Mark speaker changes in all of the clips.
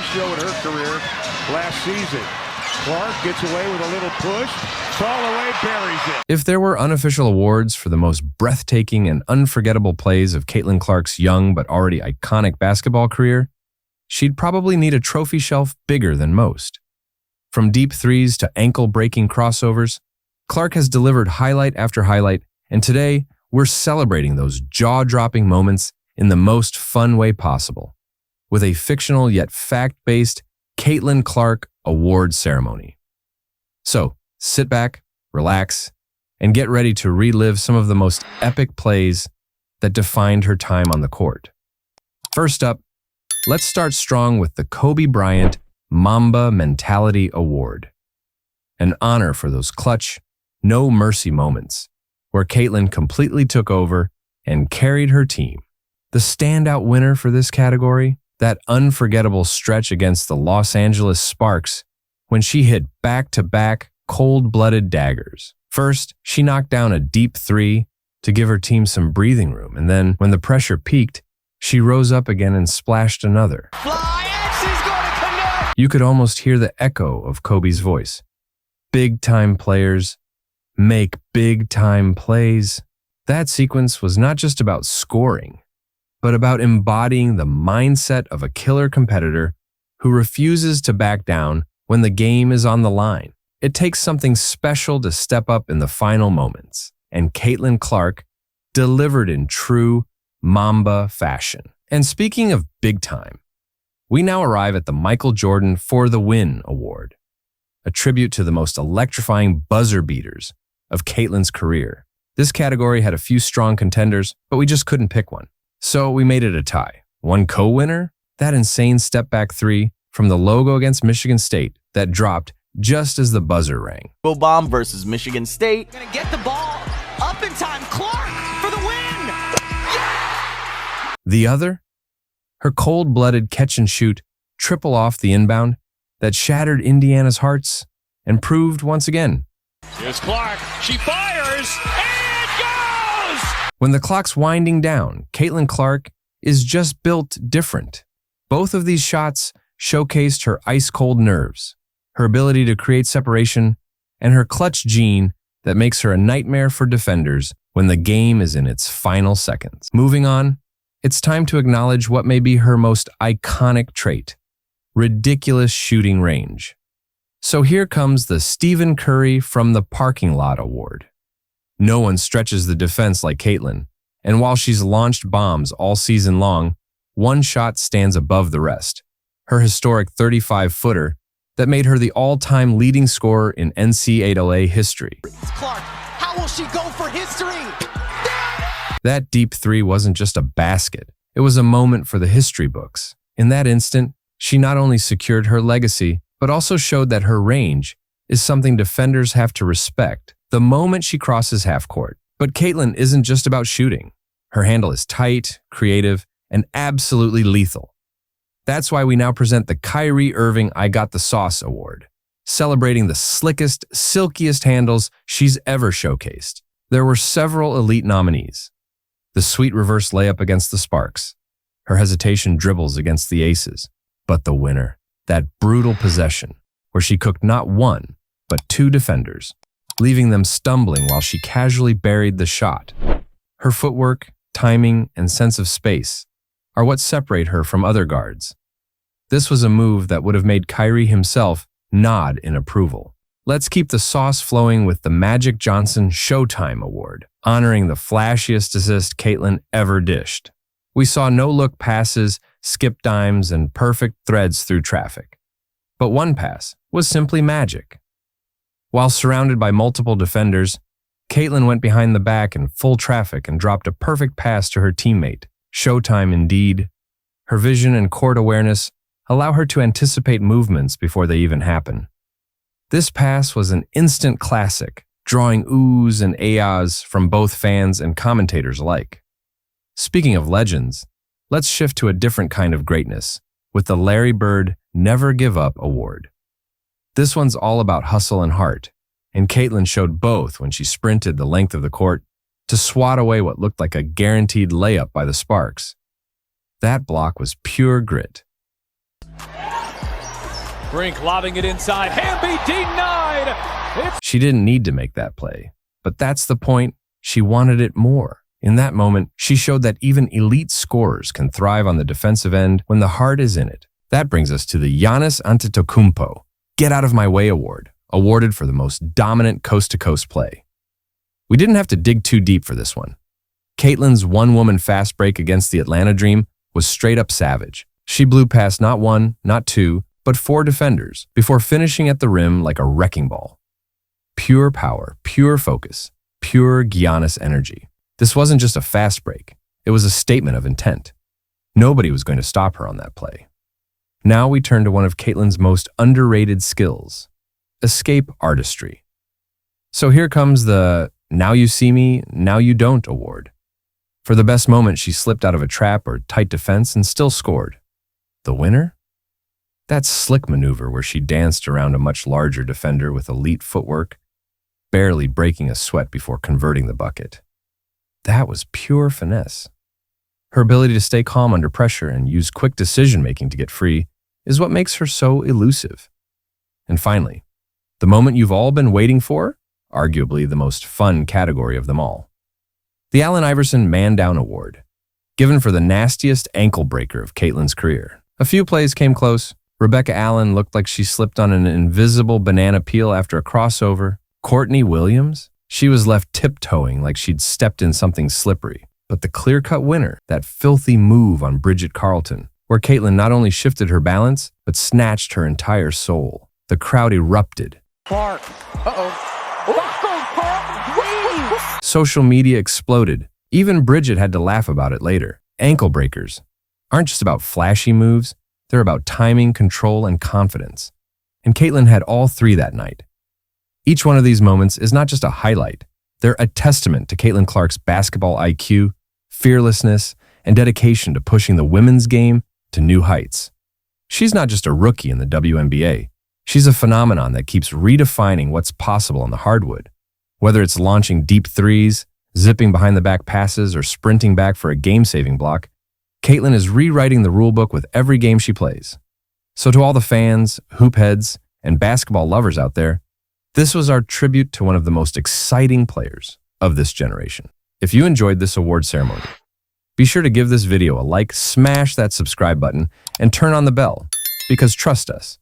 Speaker 1: ratio in her career last season. Clark gets away with a little push. Fall away, buries it.
Speaker 2: If there were unofficial awards for the most breathtaking and unforgettable plays of Caitlin Clark's young but already iconic basketball career, she'd probably need a trophy shelf bigger than most. From deep threes to ankle-breaking crossovers, Clark has delivered highlight after highlight, and today we're celebrating those jaw-dropping moments in the most fun way possible, with a fictional yet fact-based Caitlin Clark Award ceremony. So, sit back, relax, and get ready to relive some of the most epic plays that defined her time on the court. First up, let's start strong with the Kobe Bryant Mamba Mentality Award, an honor for those clutch, no-mercy moments where Caitlin completely took over and carried her team. The standout winner for this category, that unforgettable stretch against the Los Angeles Sparks when she hit back-to-back cold-blooded daggers. First, she knocked down a deep three to give her team some breathing room, and then, when the pressure peaked, she rose up again and splashed another.
Speaker 3: Fly, and she's going to connect!
Speaker 2: You could almost hear the echo of Kobe's voice. Big-time players make big-time plays. That sequence was not just about scoring, but about embodying the mindset of a killer competitor who refuses to back down when the game is on the line. It takes something special to step up in the final moments, and Caitlin Clark delivered in true Mamba fashion. And speaking of big time, we now arrive at the Michael Jordan For the Win Award, a tribute to the most electrifying buzzer beaters of Caitlin's career. This category had a few strong contenders, but we just couldn't pick one. So we made it a tie. One co-winner, that insane step-back three from the logo against Michigan State that dropped just as the buzzer rang.
Speaker 3: Bomb versus Michigan State.
Speaker 4: Gonna get the ball up in time. Clark for the win. Yeah!
Speaker 2: The other, her cold-blooded catch-and-shoot triple off the inbound that shattered Indiana's hearts and proved once again.
Speaker 1: Here's Clark. She fires, and it goes!
Speaker 2: When the clock's winding down, Caitlin Clark is just built different. Both of these shots showcased her ice-cold nerves, her ability to create separation, and her clutch gene that makes her a nightmare for defenders when the game is in its final seconds. Moving on, it's time to acknowledge what may be her most iconic trait: ridiculous shooting range. So here comes the Stephen Curry from the Parking Lot Award. No one stretches the defense like Caitlin, and while she's launched bombs all season long, one shot stands above the rest: her historic 35-footer that made her the all-time leading scorer in NCAA history.
Speaker 4: Clark, how will she go for history?
Speaker 2: That deep three wasn't just a basket, it was a moment for the history books. In that instant, she not only secured her legacy, but also showed that her range is something defenders have to respect the moment she crosses half court. But Caitlin isn't just about shooting. Her handle is tight, creative, and absolutely lethal. That's why we now present the Kyrie Irving I Got the Sauce Award, celebrating the slickest, silkiest handles she's ever showcased. There were several elite nominees: the sweet reverse layup against the Sparks, her hesitation dribbles against the Aces, but the winner, that brutal possession where she cooked not one, but two defenders, leaving them stumbling while she casually buried the shot. Her footwork, timing, and sense of space are what separate her from other guards. This was a move that would have made Kyrie himself nod in approval. Let's keep the sauce flowing with the Magic Johnson Showtime Award, honoring the flashiest assist Caitlin ever dished. We saw no-look passes, skip dimes, and perfect threads through traffic. But one pass was simply magic. While surrounded by multiple defenders, Caitlin went behind the back in full traffic and dropped a perfect pass to her teammate. Showtime indeed. Her vision and court awareness allow her to anticipate movements before they even happen. This pass was an instant classic, drawing oohs and ahs from both fans and commentators alike. Speaking of legends, let's shift to a different kind of greatness with the Larry Bird Never Give Up Award. This one's all about hustle and heart, and Caitlin showed both when she sprinted the length of the court to swat away what looked like a guaranteed layup by the Sparks. That block was pure grit.
Speaker 5: Brink lobbing it inside. Hamby denied.
Speaker 2: She didn't need to make that play, but that's the point. She wanted it more. In that moment, she showed that even elite scorers can thrive on the defensive end when the heart is in it. That brings us to the Giannis Antetokounmpo Get Out of My Way Award, awarded for the most dominant coast-to-coast play. We didn't have to dig too deep for this one. Caitlin's one-woman fast break against the Atlanta Dream was straight-up savage. She blew past not one, not two, but 4 defenders before finishing at the rim like a wrecking ball. Pure power, pure focus, pure Giannis energy. This wasn't just a fast break. It was a statement of intent. Nobody was going to stop her on that play. Now we turn to one of Caitlin's most underrated skills, escape artistry. So here comes the Now You See Me, Now You Don't award. For the best moment, she slipped out of a trap or tight defense and still scored. The winner? That slick maneuver where she danced around a much larger defender with elite footwork, barely breaking a sweat before converting the bucket. That was pure finesse. Her ability to stay calm under pressure and use quick decision-making to get free is what makes her so elusive. And finally, the moment you've all been waiting for, arguably the most fun category of them all. The Allen Iverson Man Down Award, given for the nastiest ankle breaker of Caitlin's career. A few plays came close. Rebecca Allen looked like she slipped on an invisible banana peel after a crossover. Courtney Williams? She was left tiptoeing like she'd stepped in something slippery. But the clear-cut winner, that filthy move on Bridget Carlton, where Caitlin not only shifted her balance, but snatched her entire soul. The crowd erupted.
Speaker 4: Clark.
Speaker 2: Social media exploded. Even Bridget had to laugh about it later. Ankle breakers aren't just about flashy moves. They're about timing, control, and confidence. And Caitlin had all 3 that night. Each one of these moments is not just a highlight. They're a testament to Caitlin Clark's basketball IQ, fearlessness, and dedication to pushing the women's game to new heights. She's not just a rookie in the WNBA. She's a phenomenon that keeps redefining what's possible on the hardwood. Whether it's launching deep threes, zipping behind the back passes, or sprinting back for a game-saving block, Caitlin is rewriting the rulebook with every game she plays. So to all the fans, hoop heads, and basketball lovers out there, this was our tribute to one of the most exciting players of this generation. If you enjoyed this award ceremony, be sure to give this video a like, smash that subscribe button, and turn on the bell, because trust us,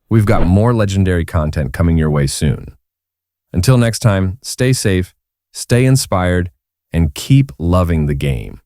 Speaker 2: we've got more legendary content coming your way soon. Until next time, stay safe, stay inspired, and keep loving the game.